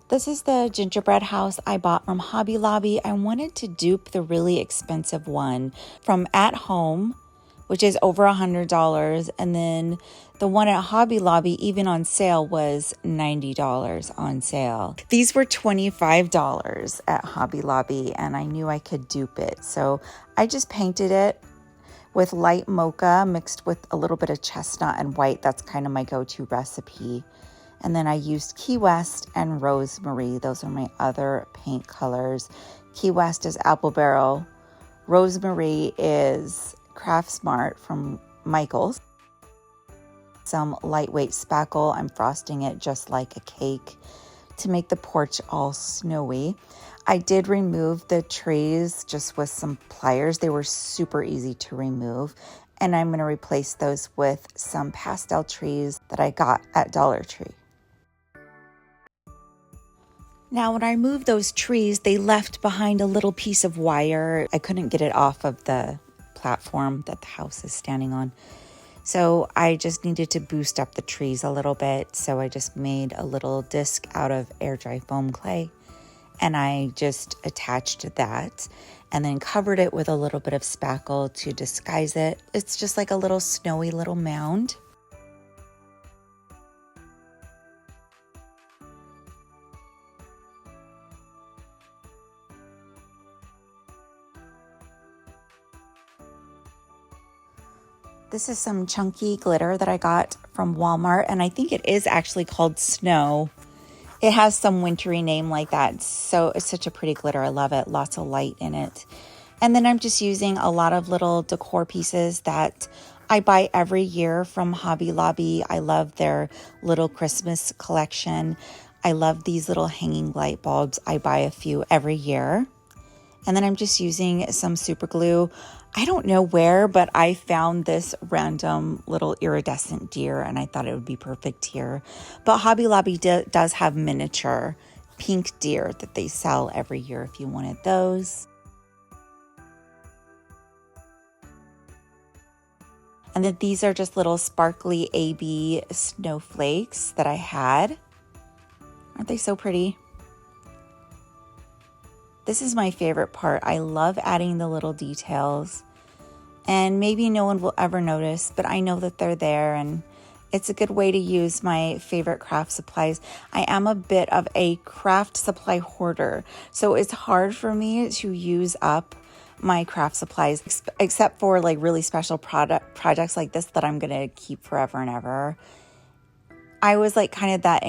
This is the gingerbread house I bought from Hobby Lobby. I wanted to dupe the really expensive one from At Home, which is over $100. And then the one at Hobby Lobby, even on sale, was $90 on sale. These were $25 at Hobby Lobby, and I knew I could dupe it. So I just painted it with light mocha mixed with a little bit of chestnut and white. That's kind of my go-to recipe. And then I used Key West and Rosemary. Those are my other paint colors. Key West is Apple Barrel. Rosemary is Craft Smart from Michaels. Some lightweight spackle. I'm frosting it just like a cake to make the porch all snowy. I did remove the trees just with some pliers. They were super easy to remove. And I'm going to replace those with some pastel trees that I got at Dollar Tree. Now, when I moved those trees, they left behind a little piece of wire. I couldn't get it off of the platform that the house is standing on. So I just needed to boost up the trees a little bit. So I just made a little disc out of air dry foam clay. And I just attached that and then covered it with a little bit of spackle to disguise it. It's just like a little snowy little mound. This is some chunky glitter that I got from Walmart, and I think it is actually called Snow. It has some wintry name like that, so it's such a pretty glitter. I love it. Lots of light in it. And then I'm just using a lot of little decor pieces that I buy every year from Hobby Lobby. I love their little Christmas collection. I love these little hanging light bulbs. I buy a few every year. And then I'm just using some super glue. I don't know where, but I found this random little iridescent deer and I thought it would be perfect here. But Hobby Lobby does have miniature pink deer that they sell every year if you wanted those. And then these are just little sparkly AB snowflakes that I had. Aren't they so pretty? This is my favorite part. I love adding the little details. And maybe no one will ever notice, but I know that they're there and it's a good way to use my favorite craft supplies. I am a bit of a craft supply hoarder, so it's hard for me to use up my craft supplies, except for like really special projects like this that I'm gonna keep forever and ever. I was like kind of that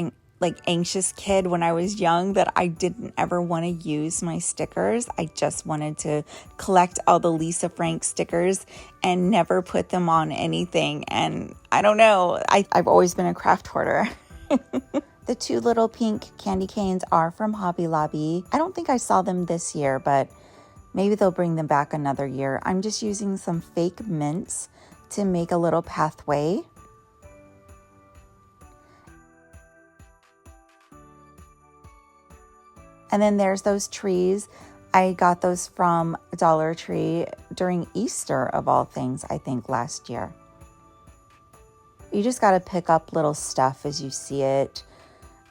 anxious kid when I was young that I didn't ever want to use my stickers. I just wanted to collect all the Lisa Frank stickers and never put them on anything. And I don't know, I've always been a craft hoarder. The two little pink candy canes are from Hobby Lobby. I don't think I saw them this year, but maybe they'll bring them back another year. I'm just using some fake mints to make a little pathway. And then there's those trees. I got those from Dollar Tree during Easter, of all things, I think last year. You just got to pick up little stuff as you see it.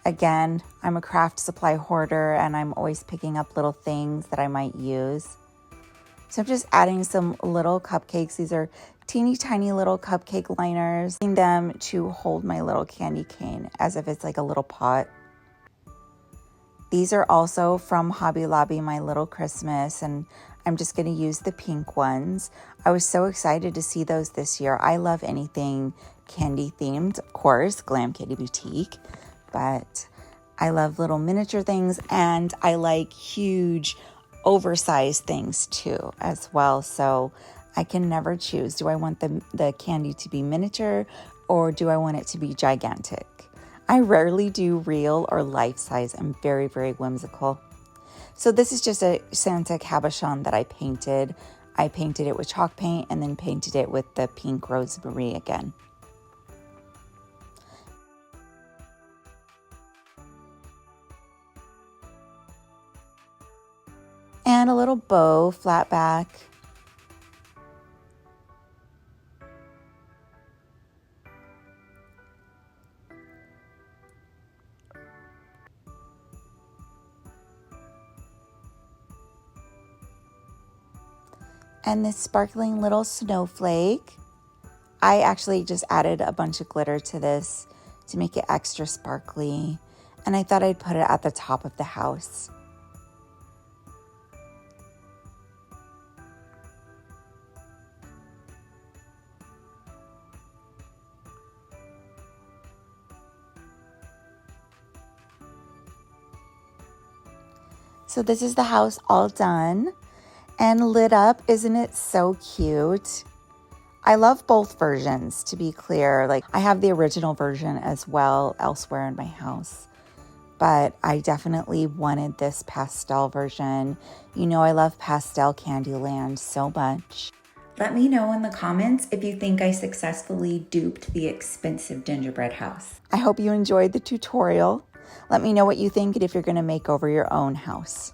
Again, I'm a craft supply hoarder and I'm always picking up little things that I might use. So I'm just adding some little cupcakes. These are teeny tiny little cupcake liners. Using them to hold my little candy cane as if it's like a little pot. These are also from Hobby Lobby, My Little Christmas, and I'm just going to use the pink ones. I was so excited to see those this year. I love anything candy themed, of course, Glam Kitty Boutique, but I love little miniature things and I like huge oversized things too as well. So I can never choose. Do I want the candy to be miniature or do I want it to be gigantic? I rarely do real or life size. I'm very, very whimsical. So this is just a Santa cabochon that I painted. I painted it with chalk paint and then painted it with the pink rosemary again. And a little bow, flat back. And this sparkling little snowflake. I actually just added a bunch of glitter to this to make it extra sparkly. And I thought I'd put it at the top of the house. So this is the house all done and lit up. Isn't it so cute? I love both versions, to be clear. Like, I have the original version as well elsewhere in my house, but I definitely wanted this pastel version. You know, I love pastel Candyland so much. Let me know in the comments if you think I successfully duped the expensive gingerbread house. I hope you enjoyed the tutorial. Let me know what you think and if you're going to make over your own house.